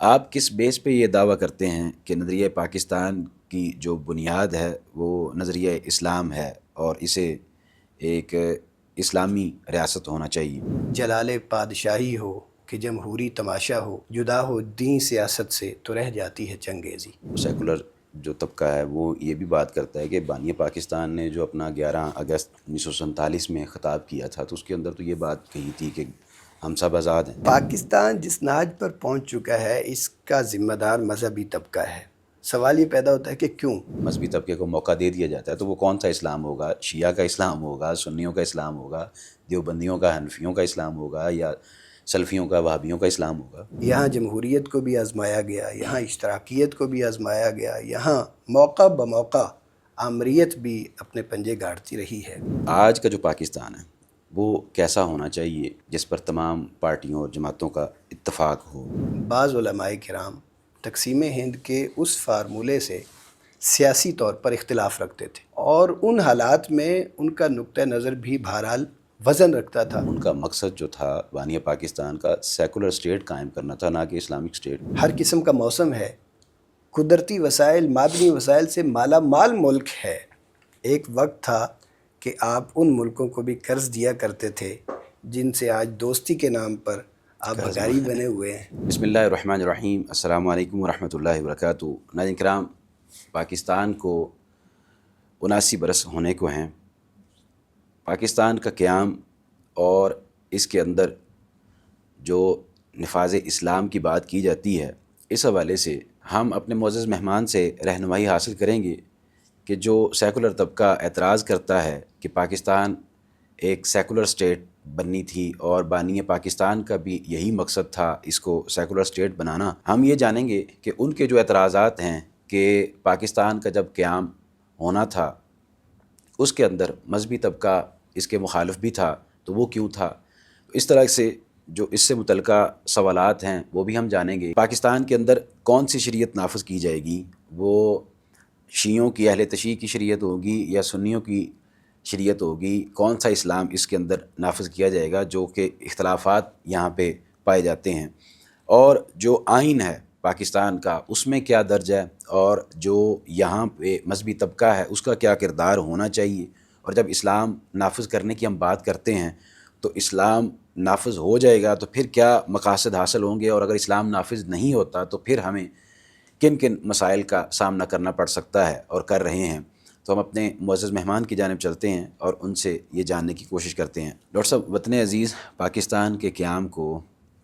آپ کس بیس پہ یہ دعویٰ کرتے ہیں کہ نظریہ پاکستان کی جو بنیاد ہے وہ نظریہ اسلام ہے اور اسے ایک اسلامی ریاست ہونا چاہیے؟ جلال پادشاہی ہو کہ جمہوری تماشا ہو، جدا ہو دین سیاست سے تو رہ جاتی ہے چنگیزی۔ سیکولر جو طبقہ ہے وہ یہ بھی بات کرتا ہے کہ بانی پاکستان نے جو اپنا 11 اگست 1947 میں خطاب کیا تھا تو اس کے اندر تو یہ بات کہی تھی کہ ہم سب آزاد ہیں۔ پاکستان جس ناج پر پہنچ چکا ہے اس کا ذمہ دار مذہبی طبقہ ہے۔ سوال یہ پیدا ہوتا ہے کہ کیوں؟ مذہبی طبقے کو موقع دے دیا جاتا ہے تو وہ کون سا اسلام ہوگا؟ شیعہ کا اسلام ہوگا، سنیوں کا اسلام ہوگا، دیوبندیوں کا، حنفیوں کا اسلام ہوگا، یا سلفیوں کا، وہابیوں کا اسلام ہوگا؟ یہاں جمہوریت کو بھی آزمایا گیا، یہاں اشتراکیت کو بھی آزمایا گیا، یہاں موقع بموقع آمریت بھی اپنے پنجے گاڑتی رہی ہے۔ آج کا جو پاکستان ہے وہ کیسا ہونا چاہیے جس پر تمام پارٹیوں اور جماعتوں کا اتفاق ہو؟ بعض علماء کرام تقسیم ہند کے اس فارمولے سے سیاسی طور پر اختلاف رکھتے تھے اور ان حالات میں ان کا نقطہ نظر بھی بہرحال وزن رکھتا تھا۔ ان کا مقصد جو تھا بانی پاکستان کا سیکولر اسٹیٹ قائم کرنا تھا، نہ کہ اسلامک اسٹیٹ۔ ہر قسم کا موسم ہے، قدرتی وسائل، معدنی وسائل سے مالا مال ملک ہے۔ ایک وقت تھا کہ آپ ان ملکوں کو بھی قرض دیا کرتے تھے جن سے آج دوستی کے نام پر آپ بھگاری بنے ہوئے ہیں۔ بسم اللہ الرحمن الرحیم۔ السلام علیکم ورحمۃ اللہ وبرکاتہ۔ ناظرین کرام، پاکستان کو 79 برس ہونے کو ہیں۔ پاکستان کا قیام اور اس کے اندر جو نفاذ اسلام کی بات کی جاتی ہے، اس حوالے سے ہم اپنے معزز مہمان سے رہنمائی حاصل کریں گے کہ جو سیکولر طبقہ اعتراض کرتا ہے کہ پاکستان ایک سیکولر اسٹیٹ بننی تھی اور بانی پاکستان کا بھی یہی مقصد تھا اس کو سیکولر اسٹیٹ بنانا، ہم یہ جانیں گے کہ ان کے جو اعتراضات ہیں کہ پاکستان کا جب قیام ہونا تھا اس کے اندر مذہبی طبقہ اس کے مخالف بھی تھا تو وہ کیوں تھا، اس طرح سے جو اس سے متعلقہ سوالات ہیں وہ بھی ہم جانیں گے۔ پاکستان کے اندر کون سی شریعت نافذ کی جائے گی؟ وہ شیعوں کی، اہل تشیع کی شریعت ہوگی یا سنیوں کی شریعت ہوگی؟ کون سا اسلام اس کے اندر نافذ کیا جائے گا؟ جو کہ اختلافات یہاں پہ پائے جاتے ہیں۔ اور جو آئین ہے پاکستان کا اس میں کیا درج ہے، اور جو یہاں پہ مذہبی طبقہ ہے اس کا کیا کردار ہونا چاہیے؟ اور جب اسلام نافذ کرنے کی ہم بات کرتے ہیں تو اسلام نافذ ہو جائے گا تو پھر کیا مقاصد حاصل ہوں گے، اور اگر اسلام نافذ نہیں ہوتا تو پھر ہمیں کن کن مسائل کا سامنا کرنا پڑ سکتا ہے اور کر رہے ہیں؟ تو ہم اپنے معزز مہمان کی جانب چلتے ہیں اور ان سے یہ جاننے کی کوشش کرتے ہیں۔ ڈاکٹر صاحب، وطن عزیز پاکستان کے قیام کو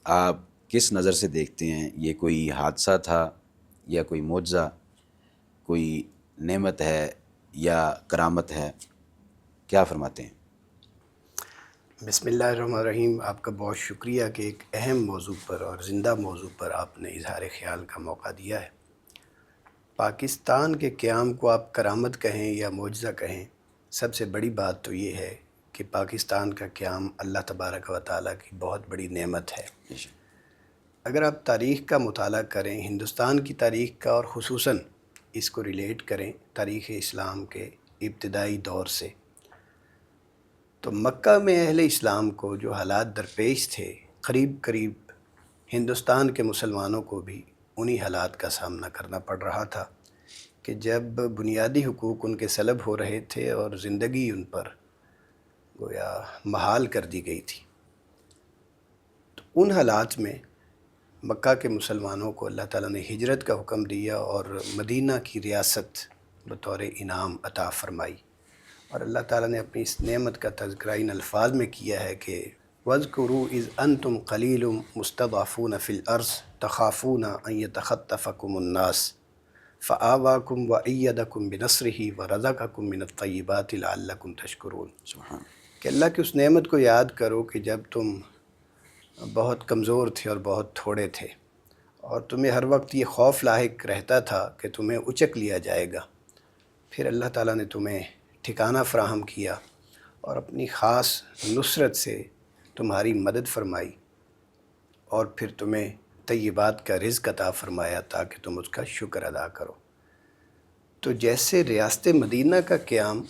آپ کس نظر سے دیکھتے ہیں؟ یہ کوئی حادثہ تھا یا کوئی معجزہ، کوئی نعمت ہے یا کرامت ہے؟ کیا فرماتے ہیں؟ بسم اللہ الرحمن الرحیم۔ آپ کا بہت شکریہ کہ ایک اہم موضوع پر اور زندہ موضوع پر آپ نے اظہار خیال کا موقع دیا ہے۔ پاکستان کے قیام کو آپ کرامت کہیں یا معجزہ کہیں، سب سے بڑی بات تو یہ ہے کہ پاکستان کا قیام اللہ تبارک و تعالیٰ کی بہت بڑی نعمت ہے۔ اگر آپ تاریخ کا مطالعہ کریں، ہندوستان کی تاریخ کا، اور خصوصاً اس کو ریلیٹ کریں تاریخ اسلام کے ابتدائی دور سے، تو مکہ میں اہل اسلام کو جو حالات درپیش تھے، قریب قریب ہندوستان کے مسلمانوں کو بھی انہی حالات کا سامنا کرنا پڑ رہا تھا کہ جب بنیادی حقوق ان کے سلب ہو رہے تھے اور زندگی ان پر گویا محال کر دی گئی تھی۔ تو ان حالات میں مکہ کے مسلمانوں کو اللہ تعالیٰ نے ہجرت کا حکم دیا اور مدینہ کی ریاست بطور انعام عطا فرمائی، اور اللہ تعالیٰ نے اپنی اس نعمت کا تذکرہ ان الفاظ میں کیا ہے کہ وَاذْكُرُوا إِذْ أَنْتُمْ قَلِيلٌ مُسْتَضْعَفُونَ فِي الْأَرْضِ تَخَافُونَ أَنْ يَتَخَطَّفَكُمُ النَّاسُ فَآوَاكُمْ وَأَيَّدَكُمْ بِنَصْرِهِ وَرَزَقَكُمْ مِنَ الطَّيِّبَاتِ لَعَلَّكُمْ تَشْكُرُونَ۔ کہ اللہ کی اس نعمت کو یاد کرو کہ جب تم بہت کمزور تھے اور بہت تھوڑے تھے، اور تمہیں ہر وقت یہ خوف لاحق رہتا تھا کہ تمہیں اچک لیا جائے گا، پھر اللہ تعالیٰ نے تمہیں ٹھکانہ فراہم کیا اور اپنی خاص نصرت سے تمہاری مدد فرمائی، اور پھر تمہیں طیبات کا رزق عطا فرمایا تاکہ تم اس کا شکر ادا کرو۔ تو جیسے ریاست مدینہ کا قیام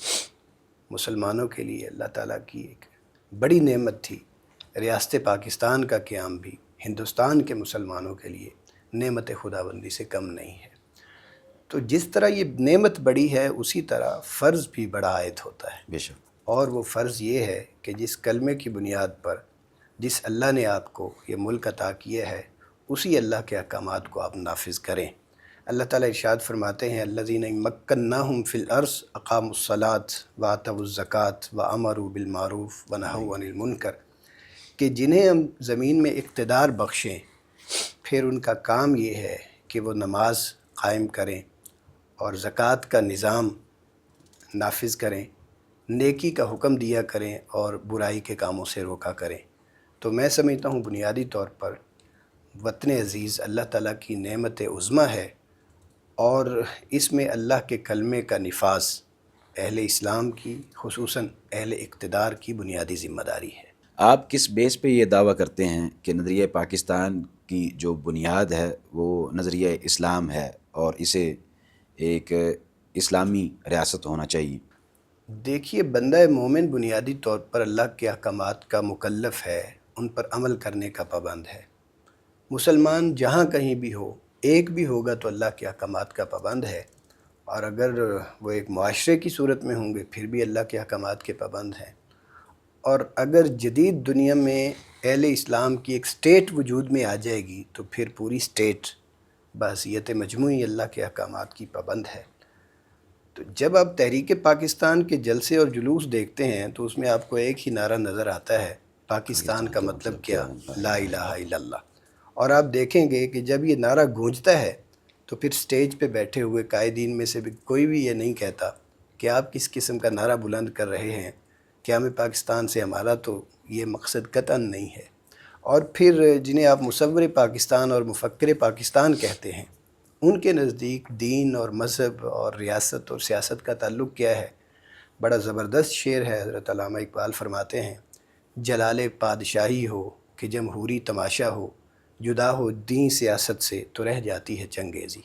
مسلمانوں کے لیے اللہ تعالیٰ کی ایک بڑی نعمت تھی، ریاست پاکستان کا قیام بھی ہندوستان کے مسلمانوں کے لیے نعمت خداوندی سے کم نہیں ہے۔ تو جس طرح یہ نعمت بڑی ہے اسی طرح فرض بھی بڑا عائد ہوتا ہے، بے شک، اور وہ فرض یہ ہے کہ جس کلمے کی بنیاد پر جس اللہ نے آپ کو یہ ملک عطا کیا ہے اسی اللہ کے احکامات کو آپ نافذ کریں۔ اللہ تعالیٰ ارشاد فرماتے ہیں الذین مکناہم فی الارض اقاموا الصلاۃ وآتوا الزکوٰۃ وامروا بالمعروف ونہوا عن المنکر، کہ جنہیں ہم زمین میں اقتدار بخشیں پھر ان کا کام یہ ہے کہ وہ نماز قائم کریں اور زکوٰۃ کا نظام نافذ کریں، نیکی کا حکم دیا کریں اور برائی کے کاموں سے روکا کریں۔ تو میں سمجھتا ہوں بنیادی طور پر وطن عزیز اللہ تعالیٰ کی نعمت عظمیٰ ہے، اور اس میں اللہ کے کلمے کا نفاذ اہل اسلام کی، خصوصاً اہل اقتدار کی بنیادی ذمہ داری ہے۔ آپ کس بیس پہ یہ دعویٰ کرتے ہیں کہ نظریہ پاکستان کی جو بنیاد ہے وہ نظریہ اسلام ہے اور اسے ایک اسلامی ریاست ہونا چاہیے؟ دیکھیے، بندہ مومن بنیادی طور پر اللہ کے احکامات کا مکلف ہے، ان پر عمل کرنے کا پابند ہے۔ مسلمان جہاں کہیں بھی ہو، ایک بھی ہوگا تو اللہ کے احکامات کا پابند ہے، اور اگر وہ ایک معاشرے کی صورت میں ہوں گے پھر بھی اللہ کے احکامات کے پابند ہیں۔ اور اگر جدید دنیا میں اہل اسلام کی ایک سٹیٹ وجود میں آ جائے گی تو پھر پوری سٹیٹ بحیثیت مجموعی اللہ کے احکامات کی پابند ہے۔ تو جب آپ تحریک پاکستان کے جلسے اور جلوس دیکھتے ہیں تو اس میں آپ کو ایک ہی نعرہ نظر آتا ہے، پاکستان کا مطلب کیا؟ لا الہ الا اللہ۔ اور آپ دیکھیں گے کہ جب یہ نعرہ گونجتا ہے تو پھر سٹیج پہ بیٹھے ہوئے قائدین میں سے بھی کوئی بھی یہ نہیں کہتا کہ آپ کس قسم کا نعرہ بلند کر رہے ہیں، قیام پاکستان سے ہمارا تو یہ مقصد قطعاً نہیں ہے۔ اور پھر جنہیں آپ مصور پاکستان اور مفکر پاکستان کہتے ہیں، ان کے نزدیک دین اور مذہب اور ریاست اور سیاست کا تعلق کیا ہے؟ بڑا زبردست شعر ہے، حضرت علامہ اقبال فرماتے ہیں جلال پادشاہی ہو کہ جمہوری تماشا ہو، جدا ہو دین سیاست سے تو رہ جاتی ہے چنگیزی۔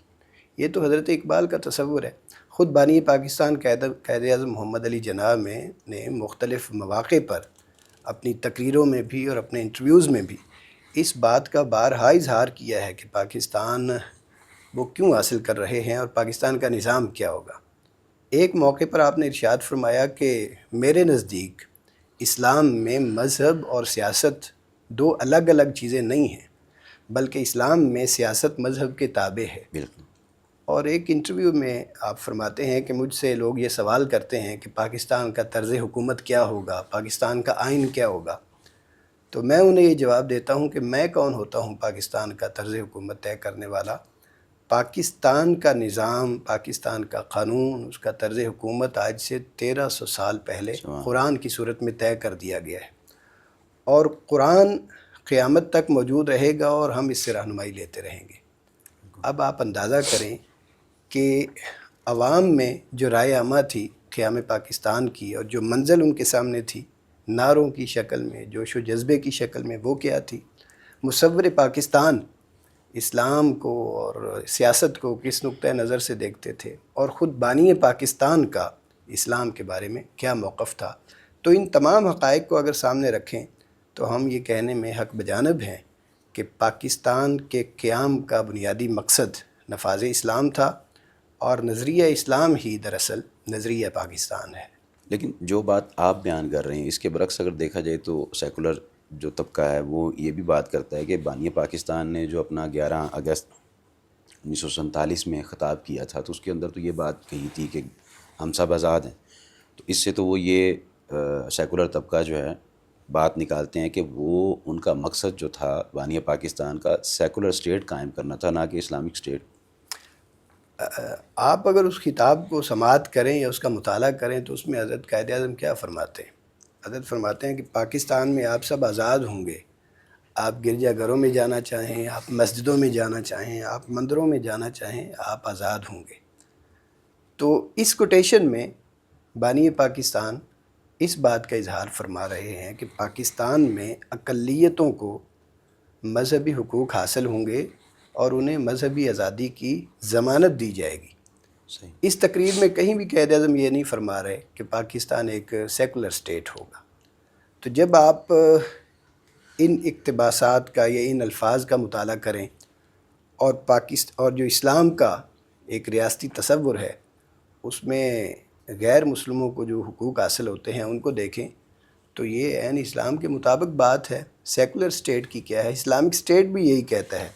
یہ تو حضرت اقبال کا تصور ہے۔ خود بانی پاکستان قائد اعظم محمد علی جناح نے مختلف مواقع پر اپنی تقریروں میں بھی اور اپنے انٹرویوز میں بھی اس بات کا بارہا اظہار کیا ہے کہ پاکستان وہ کیوں حاصل کر رہے ہیں اور پاکستان کا نظام کیا ہوگا۔ ایک موقع پر آپ نے ارشاد فرمایا کہ میرے نزدیک اسلام میں مذہب اور سیاست دو الگ الگ چیزیں نہیں ہیں، بلکہ اسلام میں سیاست مذہب کے تابع ہے۔ بالکل۔ اور ایک انٹرویو میں آپ فرماتے ہیں کہ مجھ سے لوگ یہ سوال کرتے ہیں کہ پاکستان کا طرز حکومت کیا ہوگا، پاکستان کا آئین کیا ہوگا، تو میں انہیں یہ جواب دیتا ہوں کہ میں کون ہوتا ہوں پاکستان کا طرز حکومت طے کرنے والا؟ پاکستان کا نظام، پاکستان کا قانون، اس کا طرز حکومت آج سے 1300 سال پہلے قرآن کی صورت میں طے کر دیا گیا ہے، اور قرآن قیامت تک موجود رہے گا اور ہم اس سے رہنمائی لیتے رہیں گے۔ اب آپ اندازہ کریں کہ عوام میں جو رائے عامہ تھی قیام پاکستان کی اور جو منزل ان کے سامنے تھی نعروں کی شکل میں، جوش و جذبے کی شکل میں، وہ کیا تھی؟ مصور پاکستان اسلام کو اور سیاست کو کس نقطۂ نظر سے دیکھتے تھے، اور خود بانی پاکستان کا اسلام کے بارے میں کیا موقف تھا؟ تو ان تمام حقائق کو اگر سامنے رکھیں تو ہم یہ کہنے میں حق بجانب ہیں کہ پاکستان کے قیام کا بنیادی مقصد نفاذ اسلام تھا، اور نظریہ اسلام ہی دراصل نظریہ پاکستان ہے۔ لیکن جو بات آپ بیان کر رہے ہیں اس کے برعکس اگر دیکھا جائے تو سیکولر جو طبقہ ہے وہ یہ بھی بات کرتا ہے کہ بانی پاکستان نے جو اپنا 11 اگست 1947 میں خطاب کیا تھا تو اس کے اندر تو یہ بات کہی تھی کہ ہم سب آزاد ہیں۔ تو اس سے تو وہ یہ سیکولر طبقہ جو ہے بات نکالتے ہیں کہ وہ ان کا مقصد جو تھا بانی پاکستان کا سیکولر اسٹیٹ قائم کرنا تھا، نہ کہ اسلامک اسٹیٹ۔ آپ اگر اس کتاب کو سماعت کریں یا اس کا مطالعہ کریں تو اس میں حضرت قائد اعظم کیا فرماتے ہیں؟ حضرت فرماتے ہیں کہ پاکستان میں آپ سب آزاد ہوں گے، آپ گرجا گھروں میں جانا چاہیں، آپ مسجدوں میں جانا چاہیں، آپ مندروں میں جانا چاہیں، آپ آزاد ہوں گے۔ تو اس کوٹیشن میں بانی پاکستان اس بات کا اظہار فرما رہے ہیں کہ پاکستان میں اقلیتوں کو مذہبی حقوق حاصل ہوں گے اور انہیں مذہبی آزادی کی ضمانت دی جائے گی۔ صحیح۔ اس تقریر میں کہیں بھی قائد اعظم یہ نہیں فرما رہے کہ پاکستان ایک سیکولر اسٹیٹ ہوگا۔ تو جب آپ ان اقتباسات کا یا ان الفاظ کا مطالعہ کریں اور جو اسلام کا ایک ریاستی تصور ہے اس میں غیر مسلموں کو جو حقوق حاصل ہوتے ہیں ان کو دیکھیں تو یہ عین اسلام کے مطابق بات ہے۔ سیکولر اسٹیٹ کی کیا ہے، اسلامک اسٹیٹ بھی یہی کہتا ہے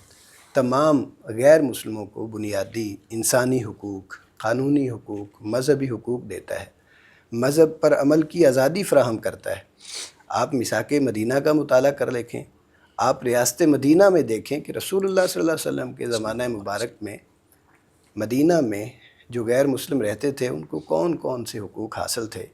تمام غیر مسلموں کو بنیادی انسانی حقوق، قانونی حقوق، مذہبی حقوق دیتا ہے، مذہب پر عمل کی آزادی فراہم کرتا ہے۔ آپ میثاق مدینہ کا مطالعہ کر لکھیں، آپ ریاست مدینہ میں دیکھیں کہ رسول اللہ صلی اللہ علیہ وسلم کے زمانہ مبارک میں مدینہ میں جو غیر مسلم رہتے تھے ان کو کون کون سے حقوق حاصل تھے۔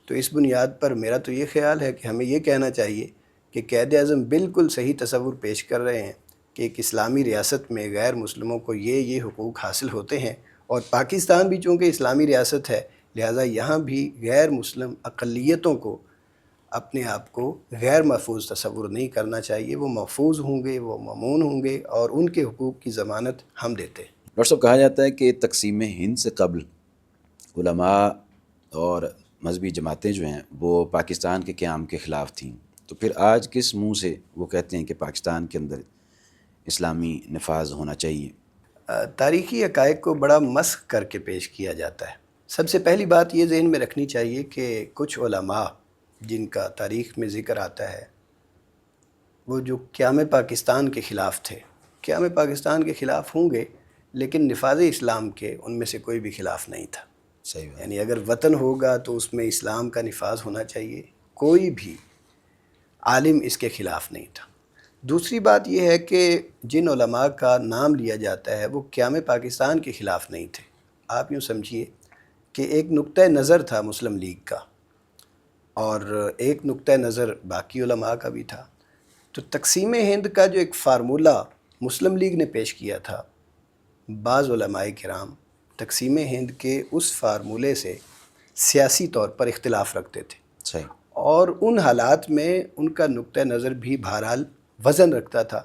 تو اس بنیاد پر میرا تو یہ خیال ہے کہ ہمیں یہ کہنا چاہیے کہ قائد اعظم بالکل صحیح تصور پیش کر رہے ہیں کہ ایک اسلامی ریاست میں غیر مسلموں کو یہ حقوق حاصل ہوتے ہیں، اور پاکستان بھی چونکہ اسلامی ریاست ہے لہٰذا یہاں بھی غیر مسلم اقلیتوں کو اپنے آپ کو غیر محفوظ تصور نہیں کرنا چاہیے۔ وہ محفوظ ہوں گے، وہ مامون ہوں گے، اور ان کے حقوق کی ضمانت ہم دیتے ہیں۔ ڈاکٹر صاحب، کہا جاتا ہے کہ تقسیم ہند سے قبل علماء اور مذہبی جماعتیں جو ہیں وہ پاکستان کے قیام کے خلاف تھیں، تو پھر آج کس منہ سے وہ کہتے ہیں کہ پاکستان کے اندر اسلامی نفاذ ہونا چاہیے؟ تاریخی حقائق کو بڑا مسخ کر کے پیش کیا جاتا ہے۔ سب سے پہلی بات یہ ذہن میں رکھنی چاہیے کہ کچھ علماء جن کا تاریخ میں ذکر آتا ہے وہ جو قیام پاکستان کے خلاف تھے، قیام پاکستان کے خلاف ہوں گے لیکن نفاذ اسلام کے ان میں سے کوئی بھی خلاف نہیں تھا۔ صحیح بات۔ یعنی اگر وطن ہوگا تو اس میں اسلام کا نفاذ ہونا چاہیے، کوئی بھی عالم اس کے خلاف نہیں تھا۔ دوسری بات یہ ہے کہ جن علماء کا نام لیا جاتا ہے وہ قیام پاکستان کے خلاف نہیں تھے۔ آپ یوں سمجھیے کہ ایک نقطہ نظر تھا مسلم لیگ کا اور ایک نقطہ نظر باقی علماء کا بھی تھا۔ تو تقسیم ہند کا جو ایک فارمولہ مسلم لیگ نے پیش کیا تھا، بعض علماء کرام تقسیم ہند کے اس فارمولے سے سیاسی طور پر اختلاف رکھتے تھے، صحیح، اور ان حالات میں ان کا نقطہ نظر بھی بہرحال وزن رکھتا تھا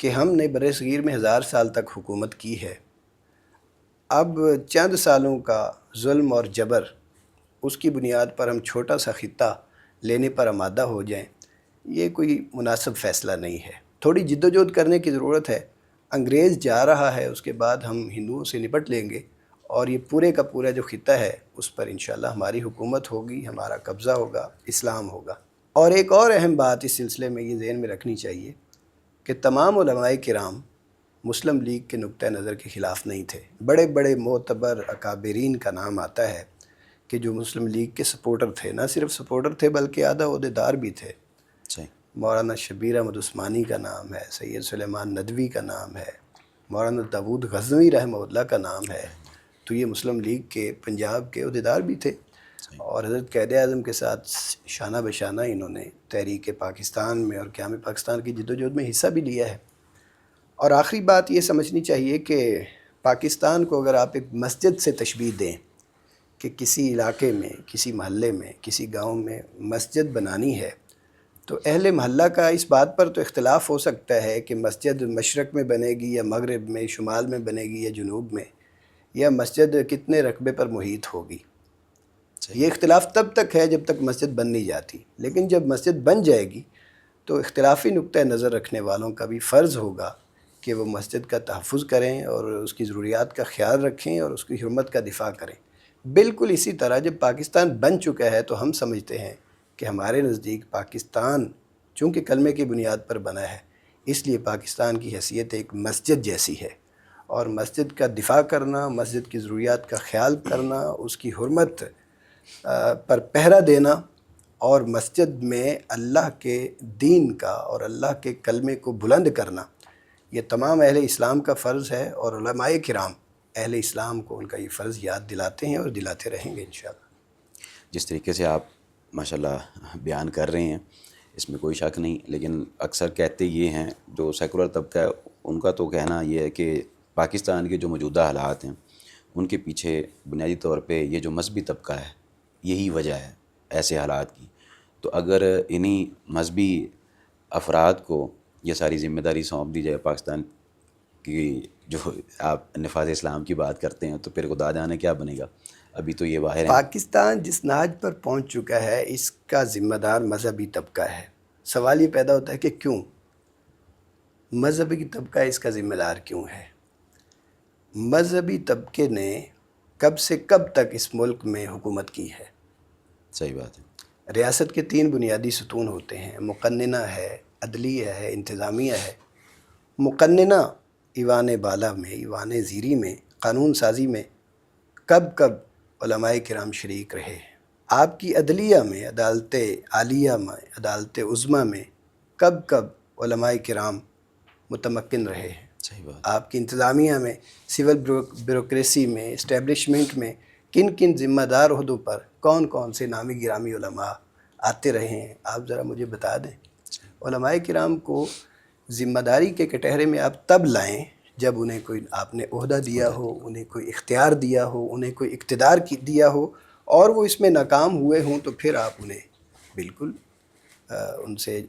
کہ ہم نے بر صغیر میں 1000 سال تک حکومت کی ہے، اب چند سالوں کا ظلم اور جبر اس کی بنیاد پر ہم چھوٹا سا خطہ لینے پر آمادہ ہو جائیں، یہ کوئی مناسب فیصلہ نہیں ہے۔ تھوڑی جد و جہد کرنے کی ضرورت ہے۔ انگریز جا رہا ہے، اس کے بعد ہم ہندوؤں سے نپٹ لیں گے اور یہ پورے کا پورا جو خطہ ہے اس پر انشاءاللہ ہماری حکومت ہوگی، ہمارا قبضہ ہوگا، اسلام ہوگا۔ اور ایک اور اہم بات اس سلسلے میں یہ ذہن میں رکھنی چاہیے کہ تمام علماء کرام مسلم لیگ کے نقطہ نظر کے خلاف نہیں تھے۔ بڑے بڑے معتبر اکابرین کا نام آتا ہے کہ جو مسلم لیگ کے سپورٹر تھے، نہ صرف سپورٹر تھے بلکہ آدھا عہدیدار بھی تھے۔ صحیح، مولانا شبیر احمد عثمانی کا نام ہے، سید سلیمان ندوی کا نام ہے، مولانا داود غزنوی رحمہ اللہ کا نام ہے۔ تو یہ مسلم لیگ کے پنجاب کے عہدیدار بھی تھے، اور حضرت قائد اعظم کے ساتھ شانہ بشانہ انہوں نے تحریک پاکستان میں اور قیام پاکستان کی جد و جہد میں حصہ بھی لیا ہے۔ اور آخری بات یہ سمجھنی چاہیے کہ پاکستان کو اگر آپ ایک مسجد سے تشبیہ دیں کہ کسی علاقے میں، کسی محلے میں، کسی گاؤں میں مسجد بنانی ہے، تو اہل محلہ کا اس بات پر تو اختلاف ہو سکتا ہے کہ مسجد مشرق میں بنے گی یا مغرب میں، شمال میں بنے گی یا جنوب میں، یا مسجد کتنے رقبے پر محیط ہوگی۔ یہ اختلاف تب تک ہے جب تک مسجد بن نہیں جاتی، لیکن جب مسجد بن جائے گی تو اختلافی نقطہ نظر رکھنے والوں کا بھی فرض ہوگا کہ وہ مسجد کا تحفظ کریں اور اس کی ضروریات کا خیال رکھیں اور اس کی حرمت کا دفاع کریں۔ بالکل اسی طرح جب پاکستان بن چکا ہے تو ہم سمجھتے ہیں کہ ہمارے نزدیک پاکستان چونکہ کلمے کی بنیاد پر بنا ہے، اس لیے پاکستان کی حیثیت ایک مسجد جیسی ہے، اور مسجد کا دفاع کرنا، مسجد کی ضروریات کا خیال کرنا، اس کی حرمت پر پہرا دینا، اور مسجد میں اللہ کے دین کا اور اللہ کے کلمے کو بلند کرنا، یہ تمام اہل اسلام کا فرض ہے، اور علماء کرام اہل اسلام کو ان کا یہ فرض یاد دلاتے ہیں اور دلاتے رہیں گے انشاءاللہ۔ جس طریقے سے آپ ماشاءاللہ بیان کر رہے ہیں اس میں کوئی شک نہیں، لیکن اکثر کہتے یہ ہیں جو سیکولر طبقہ ہے ان کا تو کہنا یہ ہے کہ پاکستان کے جو موجودہ حالات ہیں ان کے پیچھے بنیادی طور پہ یہ جو مذہبی طبقہ ہے یہی وجہ ہے ایسے حالات کی۔ تو اگر انہی مذہبی افراد کو یہ ساری ذمہ داری سونپ دی جائے پاکستان کی، جو آپ نفاذ اسلام کی بات کرتے ہیں، تو پھر خدا جانے کیا بنے گا۔ ابھی تو یہ باہر ہے۔ پاکستان جس ناج پر پہنچ چکا ہے اس کا ذمہ دار مذہبی طبقہ ہے۔ سوال یہ پیدا ہوتا ہے کہ کیوں؟ مذہبی طبقہ اس کا ذمہ دار کیوں ہے؟ مذہبی طبقے نے کب سے کب تک اس ملک میں حکومت کی ہے؟ صحیح بات ہے۔ ریاست کے 3 بنیادی ستون ہوتے ہیں، مقننہ ہے، عدلیہ ہے، انتظامیہ ہے۔ مقننہ ایوان بالا میں، ایوان زیری میں، قانون سازی میں کب کب علماء کرام شریک رہے ہیں؟ آپ کی عدلیہ میں، عدالت عالیہ میں، عدالت عظمیٰ میں کب کب علماء کرام متمکن رہے ہیں؟ صحیح بات۔ آپ کی انتظامیہ میں، سول بیوروکریسی میں، اسٹیبلشمنٹ میں کن کن ذمہ دار عہدوں پر کون کون سے نامی گرامی علماء آتے رہے ہیں؟ آپ ذرا مجھے بتا دیں۔ علماء کرام کو ذمہ داری کے کٹہرے میں آپ تب لائیں جب انہیں کوئی آپ نے عہدہ دیا ہو، انہیں کوئی اختیار دیا ہو، انہیں کوئی اقتدار دیا ہو، اور وہ اس میں ناکام ہوئے ہوں، تو پھر آپ انہیں بالکل ان سے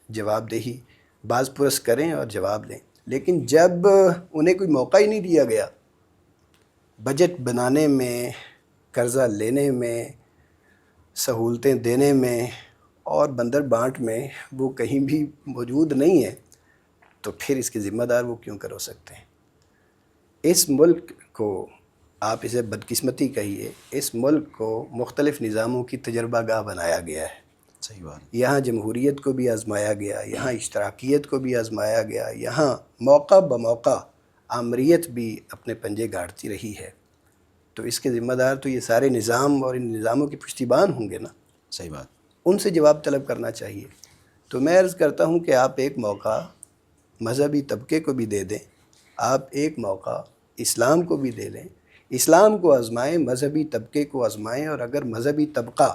جواب دہی باز پرس کریں اور جواب لیں۔ لیکن جب انہیں کوئی موقع ہی نہیں دیا گیا بجٹ بنانے میں، قرضہ لینے میں، سہولتیں دینے میں اور بندر بانٹ میں وہ کہیں بھی موجود نہیں ہے، تو پھر اس کے ذمہ دار وہ کیوں کر ہو سکتے ہیں؟ اس ملک کو، آپ اسے بدقسمتی کہیے، اس ملک کو مختلف نظاموں کی تجربہ گاہ بنایا گیا ہے۔ صحیح بات ہے۔ یہاں جمہوریت کو بھی آزمایا گیا، یہاں اشتراکیت کو بھی آزمایا گیا، یہاں موقع بموقع آمریت بھی اپنے پنجے گاڑتی رہی ہے۔ تو اس کے ذمہ دار تو یہ سارے نظام اور ان نظاموں کے پشتیبان ہوں گے نا، صحیح بات۔ ان سے جواب طلب کرنا چاہیے۔ تو میں عرض کرتا ہوں کہ آپ ایک موقع مذہبی طبقے کو بھی دے دیں، آپ ایک موقع اسلام کو بھی دے دیں، اسلام کو آزمائیں، مذہبی طبقے کو آزمائیں، اور اگر مذہبی طبقہ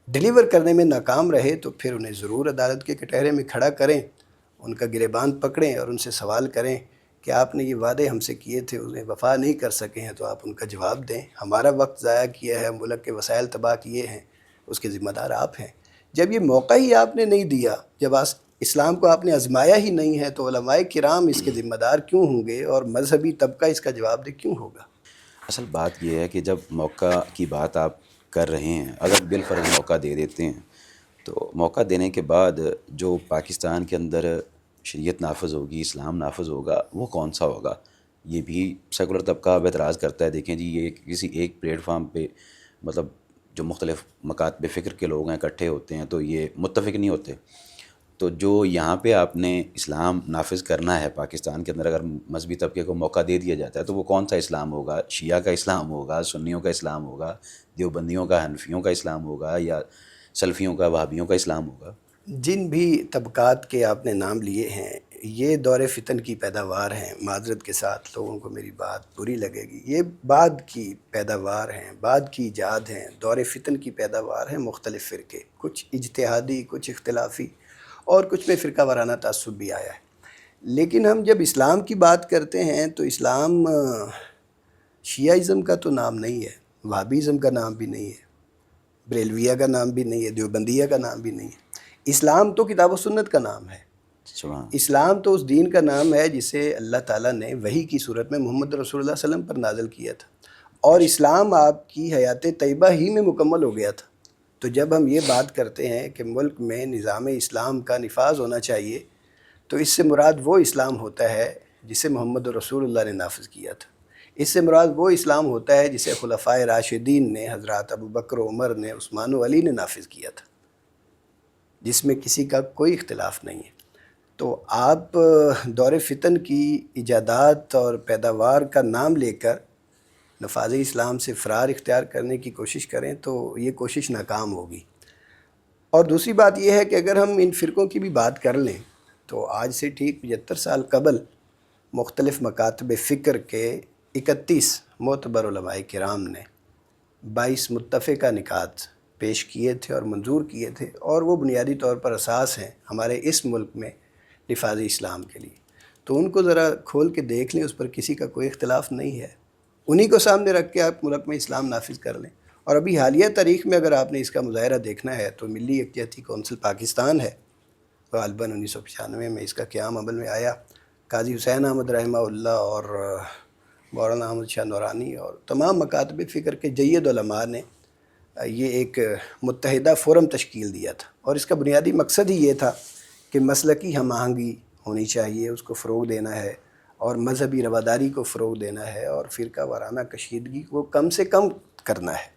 ڈیلیور کرنے میں ناکام رہے تو پھر انہیں ضرور عدالت کے کٹہرے میں کھڑا کریں، ان کا گریبان پکڑیں اور ان سے سوال کریں کہ آپ نے یہ وعدے ہم سے کیے تھے، انہیں وفا نہیں کر سکے ہیں، تو آپ ان کا جواب دیں۔ ہمارا وقت ضائع کیا ہے، ملک کے وسائل تباہ کیے ہیں، اس کے ذمہ دار آپ ہیں۔ جب یہ موقع ہی آپ نے نہیں دیا، جب اسلام کو آپ نے آزمایا ہی نہیں ہے، تو علماء کرام اس کے ذمہ دار کیوں ہوں گے اور مذہبی طبقہ اس کا جواب دہ کیوں ہوگا؟ اصل بات یہ ہے کہ جب موقع کی بات آپ کر رہے ہیں، اگر بالفرض موقع دے دیتے ہیں، تو موقع دینے کے بعد جو پاکستان کے اندر شریعت نافذ ہوگی، اسلام نافذ ہوگا، وہ کون سا ہوگا؟ یہ بھی سیکولر طبقہ اب اعتراض کرتا ہے۔ دیکھیں جی، یہ کسی ایک پلیٹ فارم پہ مطلب جو مختلف مکاتب فکر کے لوگ ہیں اکٹھے ہوتے ہیں تو یہ متفق نہیں ہوتے۔ تو جو یہاں پہ آپ نے اسلام نافذ کرنا ہے پاکستان کے اندر، اگر مذہبی طبقے کو موقع دے دیا جاتا ہے تو وہ کون سا اسلام ہوگا؟ شیعہ کا اسلام ہوگا، سنیوں کا اسلام ہوگا، دیوبندیوں کا، حنفیوں کا اسلام ہوگا، یا سلفیوں کا، وہابیوں کا اسلام ہوگا؟ جن بھی طبقات کے آپ نے نام لیے ہیں، یہ دور فتن کی پیداوار ہیں۔ معذرت کے ساتھ لوگوں کو میری بات بری لگے گی، یہ بعد کی پیداوار ہیں، بعد کی ایجاد ہیں، دور فتن کی پیداوار ہیں مختلف فرقے، کچھ اجتہادی، کچھ اختلافی، اور کچھ میں فرقہ وارانہ تعصب بھی آیا ہے۔ لیکن ہم جب اسلام کی بات کرتے ہیں تو اسلام شیعہ کا تو نام نہیں ہے، وہابیزم کا نام بھی نہیں ہے، بریلویہ کا نام بھی نہیں ہے، دیوبندیہ کا نام بھی نہیں ہے۔ اسلام تو کتاب و سنت کا نام ہے۔ سبحان۔ اسلام تو اس دین کا نام ہے جسے اللہ تعالیٰ نے وحی کی صورت میں محمد رسول اللہ صلی اللہ علیہ وسلم پر نازل کیا تھا، اور اسلام آپ کی حیات طیبہ ہی میں مکمل ہو گیا تھا۔ تو جب ہم یہ بات کرتے ہیں کہ ملک میں نظام اسلام کا نفاذ ہونا چاہیے، تو اس سے مراد وہ اسلام ہوتا ہے جسے محمد رسول اللہ نے نافذ کیا تھا۔ اس سے مراد وہ اسلام ہوتا ہے جسے خلفائے راشدین نے، حضرات ابو بکر و عمر نے، عثمان و علی نے نافذ کیا تھا، جس میں کسی کا کوئی اختلاف نہیں ہے۔ تو آپ دور فتن کی ایجادات اور پیداوار کا نام لے کر نفاذ اسلام سے فرار اختیار کرنے کی کوشش کریں تو یہ کوشش ناکام ہوگی۔ اور دوسری بات یہ ہے کہ اگر ہم ان فرقوں کی بھی بات کر لیں تو آج سے ٹھیک 75 سال قبل مختلف مکاتب فکر کے 31 معتبر علماء کرام نے 22 متفقہ نکات پیش کیے تھے اور منظور کیے تھے، اور وہ بنیادی طور پر اساس ہیں ہمارے اس ملک میں نفاذ اسلام کے لیے۔ تو ان کو ذرا کھول کے دیکھ لیں، اس پر کسی کا کوئی اختلاف نہیں ہے، انہی کو سامنے رکھ کے آپ ملک میں اسلام نافذ کر لیں۔ اور ابھی حالیہ تاریخ میں اگر آپ نے اس کا مظاہرہ دیکھنا ہے تو ملی یکجہتی کونسل پاکستان ہے، غالباً 1995 میں اس کا قیام عمل میں آیا۔ قاضی حسین احمد رحمہ اللہ اور مولانا احمد شاہ نورانی اور تمام مکاتب فکر کے جید علماء نے یہ ایک متحدہ فورم تشکیل دیا تھا، اور اس کا بنیادی مقصد ہی یہ تھا کہ مسلکی ہم آہنگی ہونی چاہیے، اس کو فروغ دینا ہے، اور مذہبی رواداری کو فروغ دینا ہے، اور فرقہ وارانہ کشیدگی کو کم سے کم کرنا ہے۔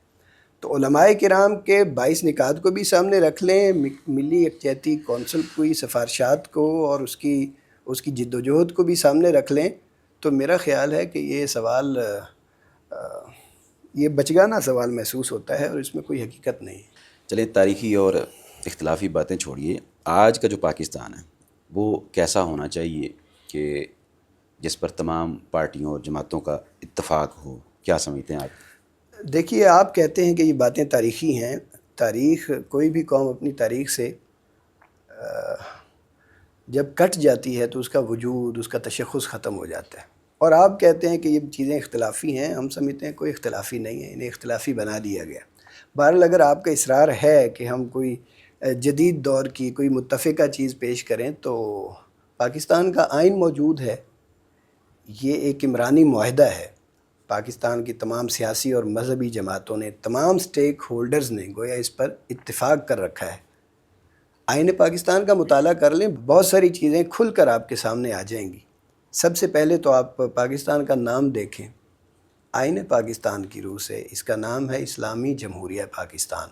تو علماء کرام کے 22 نکات کو بھی سامنے رکھ لیں، ملی یکجہتی کونسل کی سفارشات کو اور اس کی جد و جہد کو بھی سامنے رکھ لیں، تو میرا خیال ہے کہ یہ سوال یہ بچگانہ سوال محسوس ہوتا ہے، اور اس میں کوئی حقیقت نہیں ہے۔ چلیں تاریخی اور اختلافی باتیں چھوڑیے، آج کا جو پاکستان ہے وہ کیسا ہونا چاہیے کہ جس پر تمام پارٹیوں اور جماعتوں کا اتفاق ہو؟ کیا سمجھتے ہیں آپ؟ دیکھیے، آپ کہتے ہیں کہ یہ باتیں تاریخی ہیں۔ تاریخ، کوئی بھی قوم اپنی تاریخ سے جب کٹ جاتی ہے تو اس کا وجود، اس کا تشخص ختم ہو جاتا ہے، اور آپ کہتے ہیں کہ یہ چیزیں اختلافی ہیں۔ ہم سمجھتے ہیں کوئی اختلافی نہیں ہے، انہیں اختلافی بنا دیا گیا۔ بہرحال اگر آپ کا اصرار ہے کہ ہم کوئی جدید دور کی کوئی متفقہ چیز پیش کریں، تو پاکستان کا آئین موجود ہے، یہ ایک عمرانی معاہدہ ہے۔ پاکستان کی تمام سیاسی اور مذہبی جماعتوں نے، تمام سٹیک ہولڈرز نے گویا اس پر اتفاق کر رکھا ہے۔ آئین پاکستان کا مطالعہ کر لیں، بہت ساری چیزیں کھل کر آپ کے سامنے آ جائیں گی۔ سب سے پہلے تو آپ پاکستان کا نام دیکھیں، آئین پاکستان کی روح سے اس کا نام ہے اسلامی جمہوریہ پاکستان۔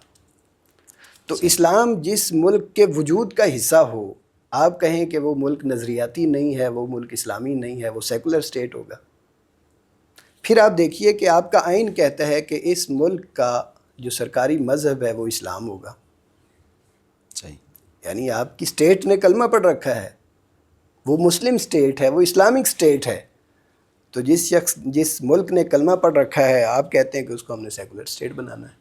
تو اسلام جس ملک کے وجود کا حصہ ہو، آپ کہیں کہ وہ ملک نظریاتی نہیں ہے، وہ ملک اسلامی نہیں ہے، وہ سیکولر سٹیٹ ہوگا۔ پھر آپ دیکھیے کہ آپ کا آئین کہتا ہے کہ اس ملک کا جو سرکاری مذہب ہے وہ اسلام ہوگا۔ صحیح۔ یعنی آپ کی سٹیٹ نے کلمہ پڑھ رکھا ہے، وہ مسلم سٹیٹ ہے، وہ اسلامک سٹیٹ ہے۔ تو جس ملک نے کلمہ پڑھ رکھا ہے، آپ کہتے ہیں کہ اس کو ہم نے سیکولر سٹیٹ بنانا ہے۔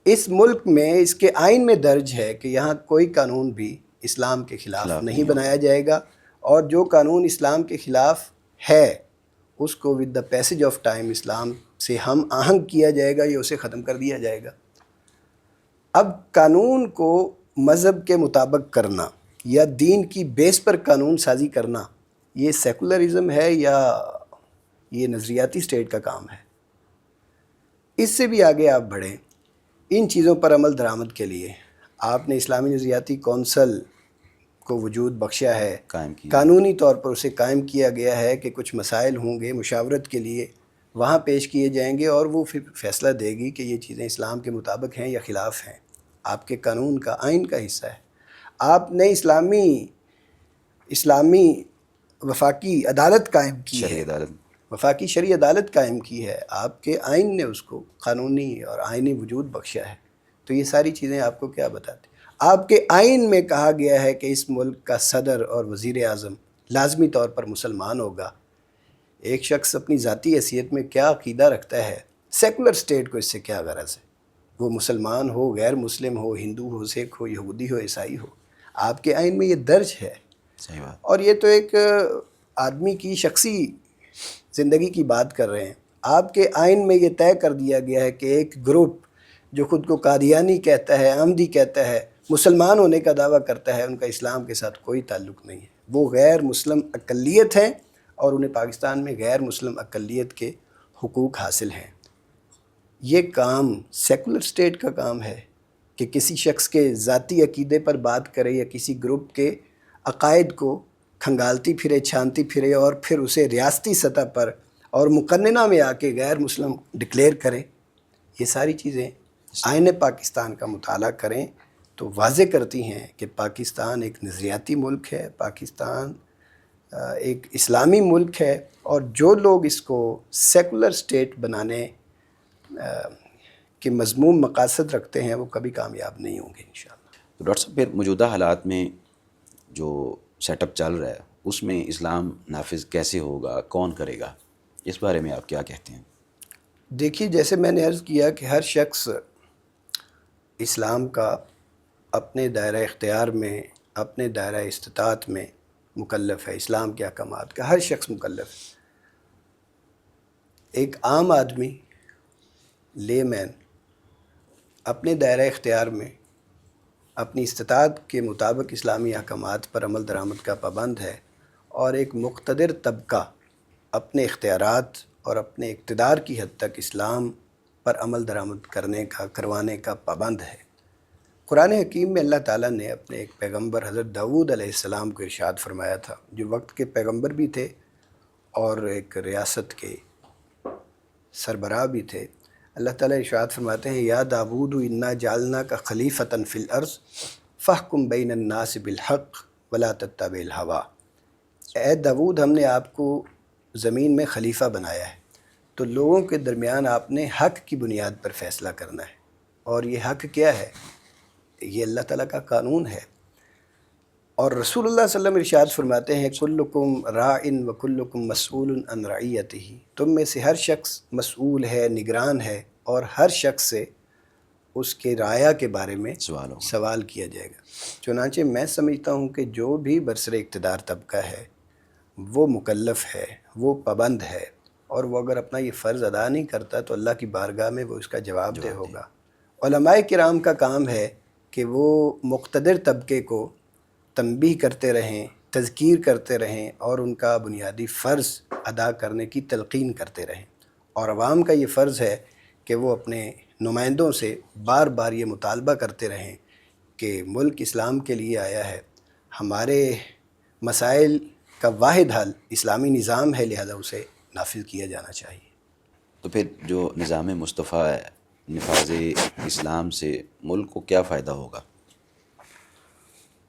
اس ملک میں، اس کے آئین میں درج ہے کہ یہاں کوئی قانون بھی اسلام کے خلاف نہیں بنایا جائے گا، اور جو قانون اسلام کے خلاف ہے اس کو with the passage of time اسلام سے ہم آہنگ کیا جائے گا، یا اسے ختم کر دیا جائے گا۔ اب قانون کو مذہب کے مطابق کرنا یا دین کی بیس پر قانون سازی کرنا، یہ سیکولرزم ہے یا یہ نظریاتی سٹیٹ کا کام ہے؟ اس سے بھی آگے آپ بڑھیں، ان چیزوں پر عمل درآمد کے لیے آپ نے اسلامی نظریاتی کونسل کو وجود بخشا ہے، قائم کی، قانونی طور پر اسے قائم کیا گیا ہے کہ کچھ مسائل ہوں گے مشاورت کے لیے، وہاں پیش کیے جائیں گے، اور وہ پھر فیصلہ دے گی کہ یہ چیزیں اسلام کے مطابق ہیں یا خلاف ہیں۔ آپ کے قانون کا، آئین کا حصہ ہے۔ آپ نے اسلامی وفاقی عدالت قائم کی ہے، شرعی عدالت، وفاقی شرعی عدالت قائم کی ہے، آپ کے آئین نے اس کو قانونی اور آئینی وجود بخشا ہے۔ تو یہ ساری چیزیں آپ کو کیا بتاتی؟ آپ کے آئین میں کہا گیا ہے کہ اس ملک کا صدر اور وزیر اعظم لازمی طور پر مسلمان ہوگا۔ ایک شخص اپنی ذاتی حیثیت میں کیا عقیدہ رکھتا ہے، سیکولر سٹیٹ کو اس سے کیا غرض ہے؟ وہ مسلمان ہو، غیر مسلم ہو، ہندو ہو، سکھ ہو، یہودی ہو، عیسائی ہو، آپ کے آئین میں یہ درج ہے۔ صحیح بات۔ اور یہ تو ایک آدمی کی شخصی زندگی کی بات کر رہے ہیں۔ آپ کے آئین میں یہ طے کر دیا گیا ہے کہ ایک گروپ جو خود کو قادیانی کہتا ہے، احمدی کہتا ہے، مسلمان ہونے کا دعویٰ کرتا ہے، ان کا اسلام کے ساتھ کوئی تعلق نہیں ہے۔ وہ غیر مسلم اقلیت ہیں، اور انہیں پاکستان میں غیر مسلم اقلیت کے حقوق حاصل ہیں۔ یہ کام سیکولر سٹیٹ کا کام ہے کہ کسی شخص کے ذاتی عقیدے پر بات کرے یا کسی گروپ کے عقائد کو کھنگالتی پھرے، چھانتی پھرے، اور پھر اسے ریاستی سطح پر اور مقننہ میں آ کے غیر مسلم ڈکلیئر کرے۔ یہ ساری چیزیں آئین پاکستان کا مطالعہ کریں تو واضح کرتی ہیں کہ پاکستان ایک نظریاتی ملک ہے، پاکستان ایک اسلامی ملک ہے، اور جو لوگ اس کو سیکولر سٹیٹ بنانے کے مذموم مقاصد رکھتے ہیں وہ کبھی کامیاب نہیں ہوں گے انشاءاللہ۔ تو ڈاکٹر صاحب، پھر موجودہ حالات میں جو سیٹ اپ چل رہا ہے اس میں اسلام نافذ کیسے ہوگا، کون کرے گا، اس بارے میں آپ کیا کہتے ہیں؟ دیکھیے، جیسے میں نے عرض کیا کہ ہر شخص اسلام کا اپنے دائرہ اختیار میں، اپنے دائرہ استطاعت میں مکلف ہے، اسلام کے احکامات کا ہر شخص مکلف ہے۔ ایک عام آدمی، لے مین، اپنے دائرہ اختیار میں اپنی استطاعت کے مطابق اسلامی احکامات پر عمل درآمد کا پابند ہے، اور ایک مقتدر طبقہ اپنے اختیارات اور اپنے اقتدار کی حد تک اسلام پر عمل درآمد کروانے کا پابند ہے۔ قرآن حکیم میں اللہ تعالیٰ نے اپنے ایک پیغمبر حضرت داؤد علیہ السلام کو ارشاد فرمایا تھا، جو وقت کے پیغمبر بھی تھے اور ایک ریاست کے سربراہ بھی تھے۔ اللہ تعالیٰ ارشاد فرماتے ہیں، یا داؤد انا جعلناک خلیفۃ فی الارض فاحکم بین الناس بالحق ولا تتبع الہویٰ۔ اے داؤد، ہم نے آپ کو زمین میں خلیفہ بنایا ہے، تو لوگوں کے درمیان آپ نے حق کی بنیاد پر فیصلہ کرنا ہے۔ اور یہ حق کیا ہے؟ یہ اللہ تعالیٰ کا قانون ہے۔ اور رسول اللہ صلی اللہ علیہ وسلم ارشاد فرماتے ہیں، کلکم راع و کلکم مسئول عن رعیتہ، تم میں سے ہر شخص مسئول ہے، نگران ہے، اور ہر شخص سے اس کے رعایا کے بارے میں سوال کیا جائے گا۔ چنانچہ میں سمجھتا ہوں کہ جو بھی برسر اقتدار طبقہ ہے وہ مکلف ہے، وہ پابند ہے، اور وہ اگر اپنا یہ فرض ادا نہیں کرتا تو اللہ کی بارگاہ میں وہ اس کا جواب دہ ہوگا۔ علماء کرام کا کام ہے کہ وہ مقتدر طبقے کو تنبیہ کرتے رہیں، تذکیر کرتے رہیں، اور ان کا بنیادی فرض ادا کرنے کی تلقین کرتے رہیں۔ اور عوام کا یہ فرض ہے کہ وہ اپنے نمائندوں سے بار بار یہ مطالبہ کرتے رہیں کہ ملک اسلام کے لیے آیا ہے، ہمارے مسائل کا واحد حل اسلامی نظام ہے، لہذا اسے نافذ کیا جانا چاہیے۔ تو پھر جو نظام مصطفیٰ ہے، نفاذ اسلام سے ملک کو کیا فائدہ ہوگا؟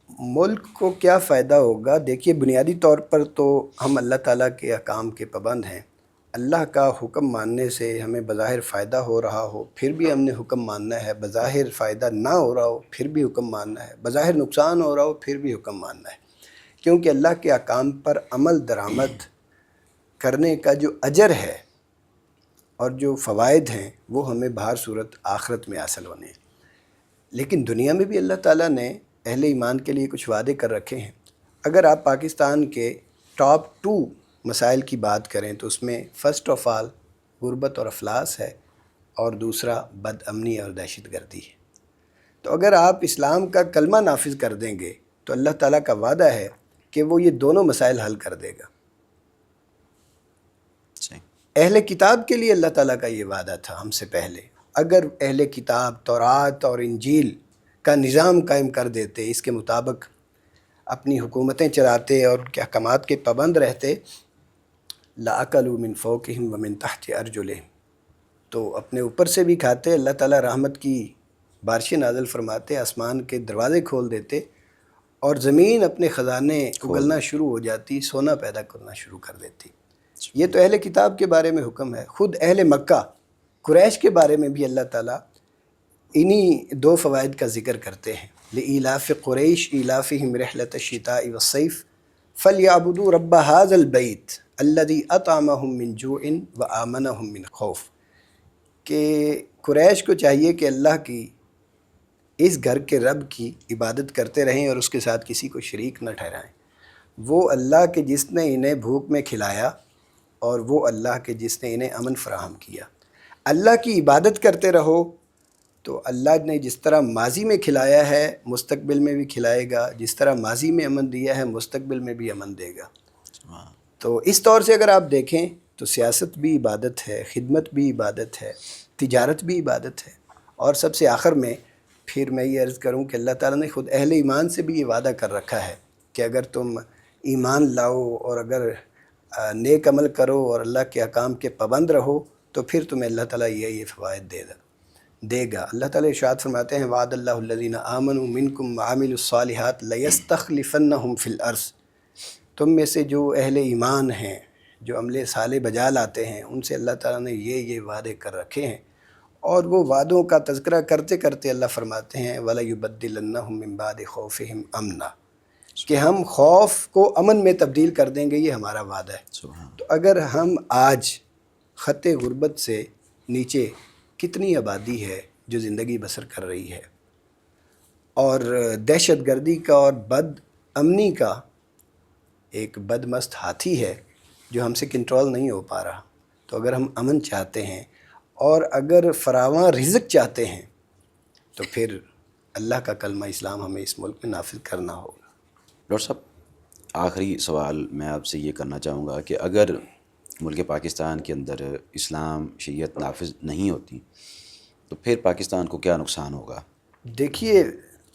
ملک کو کیا فائدہ ہوگا؟ دیکھیے، بنیادی طور پر تو ہم اللہ تعالیٰ کے احکام کے پابند ہیں۔ اللہ کا حکم ماننے سے ہمیں بظاہر فائدہ ہو رہا ہو پھر بھی ہم نے حکم ماننا ہے، بظاہر فائدہ نہ ہو رہا ہو پھر بھی حکم ماننا ہے، بظاہر نقصان ہو رہا ہو پھر بھی حکم ماننا ہے، کیونکہ اللہ کے احکام پر عمل درآمد کرنے کا جو اجر ہے اور جو فوائد ہیں وہ ہمیں بہر صورت آخرت میں حاصل ہونے ہیں۔ لیکن دنیا میں بھی اللہ تعالیٰ نے اہل ایمان کے لیے کچھ وعدے کر رکھے ہیں۔ اگر آپ پاکستان کے ٹاپ 2 مسائل کی بات کریں تو اس میں فرسٹ آف آل غربت اور افلاس ہے، اور دوسرا بد امنی اور دہشت گردی ہے۔ تو اگر آپ اسلام کا کلمہ نافذ کر دیں گے تو اللہ تعالیٰ کا وعدہ ہے کہ وہ یہ دونوں مسائل حل کر دے گا۔ اہل کتاب کے لیے اللہ تعالیٰ کا یہ وعدہ تھا ہم سے پہلے، اگر اہل کتاب تورات اور انجیل کا نظام قائم کر دیتے، اس کے مطابق اپنی حکومتیں چلاتے اور ان کے احکامات کے پابند رہتے، لَأَكَلُوا مِن فَوْقِهِمْ وَمِن تَحْتِ أَرْجُلِهِمْ، تو اپنے اوپر سے بھی کھاتے، اللہ تعالیٰ رحمت کی بارشیں نازل فرماتے، آسمان کے دروازے کھول دیتے، اور زمین اپنے خزانے اگلنا شروع ہو جاتی، سونا پیدا کرنا شروع کر دیتی۔ یہ تو اہل کتاب کے بارے میں حکم ہے۔ خود اہل مکہ قریش کے بارے میں بھی اللہ تعالیٰ انہی 2 فوائد کا ذکر کرتے ہیں، لِإِيلَافِ قُرَيْشٍ إِيلَافِهِمْ رِحْلَةَ الشِّتَاءِ وَالصَّيْفِ فَلْيَعْبُدُوا رَبَّ هَذَا الْبَيْتِ الَّذِي أَطْعَمَهُم مِّن جُوعٍ وَآمَنَهُم مِّن خَوْفٍ، کہ قریش کو چاہیے کہ اللہ کی اس گھر کے رب کی عبادت کرتے رہیں اور اس کے ساتھ کسی کو شریک نہ ٹھہرائیں۔ وہ اللہ کے جس نے انہیں بھوک میں کھلایا، اور وہ اللہ کے جس نے انہیں امن فراہم کیا۔ اللہ کی عبادت کرتے رہو تو اللہ نے جس طرح ماضی میں کھلایا ہے مستقبل میں بھی کھلائے گا، جس طرح ماضی میں امن دیا ہے مستقبل میں بھی امن دے گا۔ تو اس طور سے اگر آپ دیکھیں تو سیاست بھی عبادت ہے، خدمت بھی عبادت ہے، تجارت بھی عبادت ہے، اور سب سے آخر میں پھر میں یہ عرض کروں کہ اللہ تعالیٰ نے خود اہل ایمان سے بھی یہ وعدہ کر رکھا ہے کہ اگر تم ایمان لاؤ اور اگر نیک عمل کرو اور اللہ کے احکام کے پابند رہو تو پھر تمہیں اللہ تعالیٰ یہ فوائد دے گا۔ اللہ تعالیٰ ارشاد فرماتے ہیں، وعد اللہ الذین آمنوا منکم وعملوا الصالحات لیستخلفنہم فی الارض، تم میں سے جو اہل ایمان ہیں، جو عمل صالح بجا لاتے ہیں، ان سے اللہ تعالیٰ نے یہ وعدے کر رکھے ہیں۔ اور وہ وعدوں کا تذکرہ کرتے کرتے اللہ فرماتے ہیں، وَلَيُبَدِّلَنَّهُم مِّن بَعْدِ خَوْفِهِمْ أَمْنًا، کہ ہم خوف کو امن میں تبدیل کر دیں گے، یہ ہمارا وعدہ ہے۔ تو اگر ہم آج خط غربت سے نیچے کتنی آبادی ہے جو زندگی بسر کر رہی ہے، اور دہشت گردی کا اور بد امنی کا ایک بدمست ہاتھی ہے جو ہم سے کنٹرول نہیں ہو پا رہا، تو اگر ہم امن چاہتے ہیں اور اگر فراواں رزق چاہتے ہیں تو پھر اللہ کا کلمہ اسلام ہمیں اس ملک میں نافذ کرنا ہوگا۔ ڈاکٹر صاحب، آخری سوال میں آپ سے یہ کرنا چاہوں گا کہ اگر ملک پاکستان کے اندر اسلام شریعت نافذ نہیں ہوتی تو پھر پاکستان کو کیا نقصان ہوگا؟ دیکھیے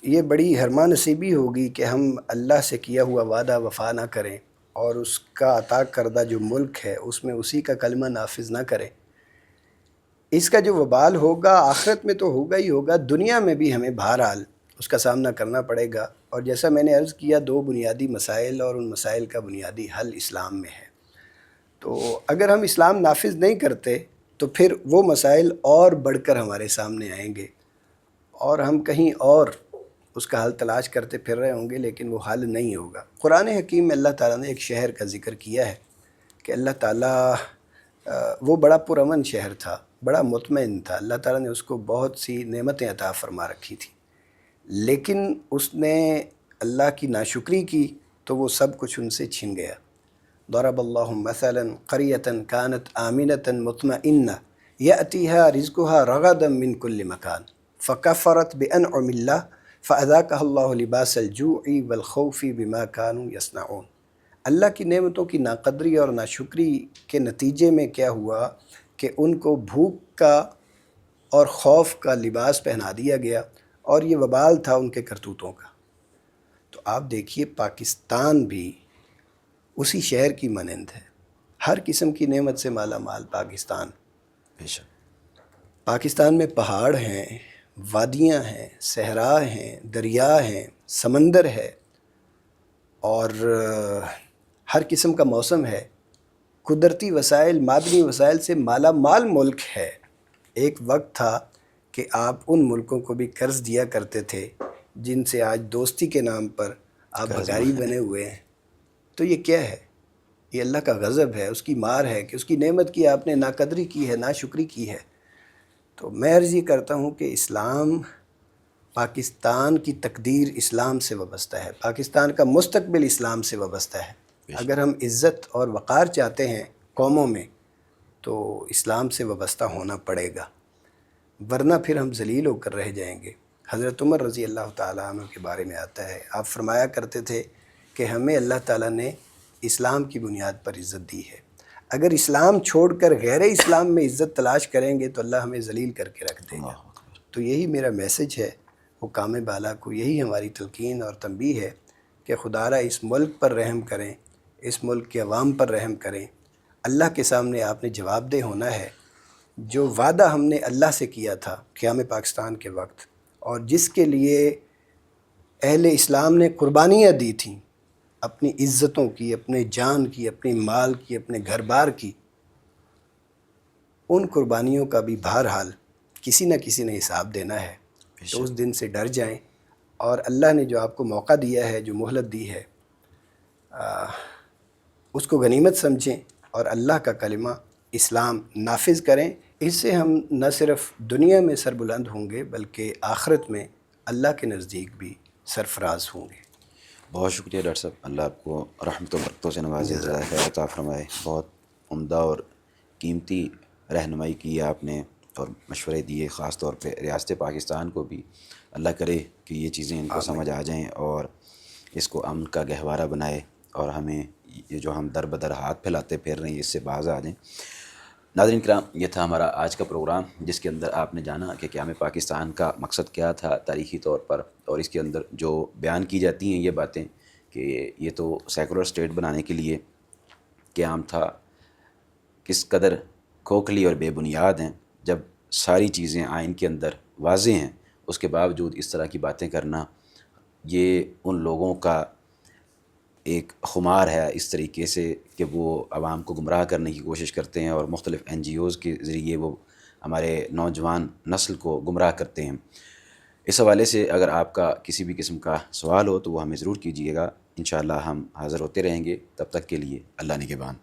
یہ بڑی حرما نصیبی ہوگی کہ ہم اللہ سے کیا ہوا وعدہ وفا نہ کریں اور اس کا عطا کردہ جو ملک ہے اس میں اسی کا کلمہ نافذ نہ کریں۔ اس کا جو وبال ہوگا آخرت میں تو ہوگا ہی ہوگا، دنیا میں بھی ہمیں بہرحال اس کا سامنا کرنا پڑے گا۔ اور جیسا میں نے عرض کیا، 2 بنیادی مسائل اور ان مسائل کا بنیادی حل اسلام میں ہے۔ تو اگر ہم اسلام نافذ نہیں کرتے تو پھر وہ مسائل اور بڑھ کر ہمارے سامنے آئیں گے اور ہم کہیں اور اس کا حل تلاش کرتے پھر رہے ہوں گے، لیکن وہ حل نہیں ہوگا۔ قرآن حکیم میں اللہ تعالیٰ نے ایک شہر کا ذکر کیا ہے کہ اللہ تعالیٰ وہ بڑا پرامن شہر تھا، بڑا مطمئن تھا، اللہ تعالیٰ نے اس کو بہت سی نعمتیں عطا فرما رکھی تھیں، لیکن اس نے اللہ کی ناشکری کی تو وہ سب کچھ ان سے چھن گیا۔ ضرب اللہ مثلا قریۃ کانت آمنۃ مطمئنہ یأتیہا رزقها رغدا من کل مکان فکفرت بانعم اللہ فاذاقها اللہ لباس الجوع والخوف بما كانوا یصنعون۔ اللہ کی نعمتوں کی ناقدری اور ناشکری کے نتیجے میں کیا ہوا کہ ان کو بھوک کا اور خوف کا لباس پہنا دیا گیا، اور یہ وبال تھا ان کے کرتوتوں کا۔ تو آپ دیکھیے پاکستان بھی اسی شہر کی مانند ہے، ہر قسم کی نعمت سے مالا مال پاکستان۔ بے شک پاکستان میں پہاڑ ہیں، وادیاں ہیں، صحرا ہیں، دریا ہیں، سمندر ہے، اور ہر قسم کا موسم ہے، قدرتی وسائل، معدنی وسائل سے مالا مال ملک ہے۔ ایک وقت تھا کہ آپ ان ملکوں کو بھی قرض دیا کرتے تھے جن سے آج دوستی کے نام پر آپ بھگاری بنے ہوئے ہیں۔ تو یہ کیا ہے؟ یہ اللہ کا غضب ہے، اس کی مار ہے کہ اس کی نعمت کی آپ نے ناقدری کی ہے، ناشکری کی ہے۔ تو میں عرض یہ کرتا ہوں کہ اسلام، پاکستان کی تقدیر اسلام سے وابستہ ہے، پاکستان کا مستقبل اسلام سے وابستہ ہے۔ اگر ہم عزت اور وقار چاہتے ہیں قوموں میں تو اسلام سے وابستہ ہونا پڑے گا، ورنہ پھر ہم ذلیل ہو کر رہ جائیں گے۔ حضرت عمر رضی اللہ تعالیٰ عنہ کے بارے میں آتا ہے، آپ فرمایا کرتے تھے کہ ہمیں اللہ تعالیٰ نے اسلام کی بنیاد پر عزت دی ہے، اگر اسلام چھوڑ کر غیر اسلام میں عزت تلاش کریں گے تو اللہ ہمیں ذلیل کر کے رکھ دے گا۔ تو یہی میرا میسج ہے حکام بالا کو، یہی ہماری تلقین اور تنبیہ ہے کہ خدا را اس ملک پر رحم کریں، اس ملک کے عوام پر رحم کریں۔ اللہ کے سامنے آپ نے جواب دہ ہونا ہے۔ جو وعدہ ہم نے اللہ سے کیا تھا قیام پاکستان کے وقت، اور جس کے لیے اہل اسلام نے قربانیاں دی تھیں، اپنی عزتوں کی، اپنے جان کی، اپنی مال کی، اپنے گھر بار کی، ان قربانیوں کا بھی بہرحال کسی نہ کسی نے حساب دینا ہے۔ تو اس دن سے ڈر جائیں، اور اللہ نے جو آپ کو موقع دیا ہے، جو مہلت دی ہے، اس کو غنیمت سمجھیں اور اللہ کا کلمہ اسلام نافذ کریں۔ اس سے ہم نہ صرف دنیا میں سربلند ہوں گے بلکہ آخرت میں اللہ کے نزدیک بھی سرفراز ہوں گے۔ بہت شکریہ ڈاکٹر صاحب، اللہ آپ کو رحمت و برکتوں سے نوازے، جزائے خیر عطا فرمائے۔ بہت عمدہ اور قیمتی رہنمائی کی آپ نے اور مشورے دیے، خاص طور پہ ریاست پاکستان کو بھی اللہ کرے کہ یہ چیزیں ان کو سمجھ آ جائیں اور اس کو امن کا گہوارہ بنائے، اور ہمیں یہ جو ہم در بدر ہاتھ پھیلاتے پھر رہے ہیں اس سے باز آ جائیں۔ ناظرین کرام، یہ تھا ہمارا آج کا پروگرام، جس کے اندر آپ نے جانا کہ قیام پاکستان کا مقصد کیا تھا تاریخی طور پر، اور اس کے اندر جو بیان کی جاتی ہیں یہ باتیں کہ یہ تو سیکولر اسٹیٹ بنانے کے لیے قیام تھا، کس قدر کھوکھلی اور بے بنیاد ہیں۔ جب ساری چیزیں آئین کے اندر واضح ہیں، اس کے باوجود اس طرح کی باتیں کرنا، یہ ان لوگوں کا ایک خمار ہے اس طریقے سے کہ وہ عوام کو گمراہ کرنے کی کوشش کرتے ہیں، اور مختلف NGOs کے ذریعے وہ ہمارے نوجوان نسل کو گمراہ کرتے ہیں۔ اس حوالے سے اگر آپ کا کسی بھی قسم کا سوال ہو تو وہ ہمیں ضرور کیجیے گا، انشاءاللہ ہم حاضر ہوتے رہیں گے۔ تب تک کے لیے اللہ نگہبان۔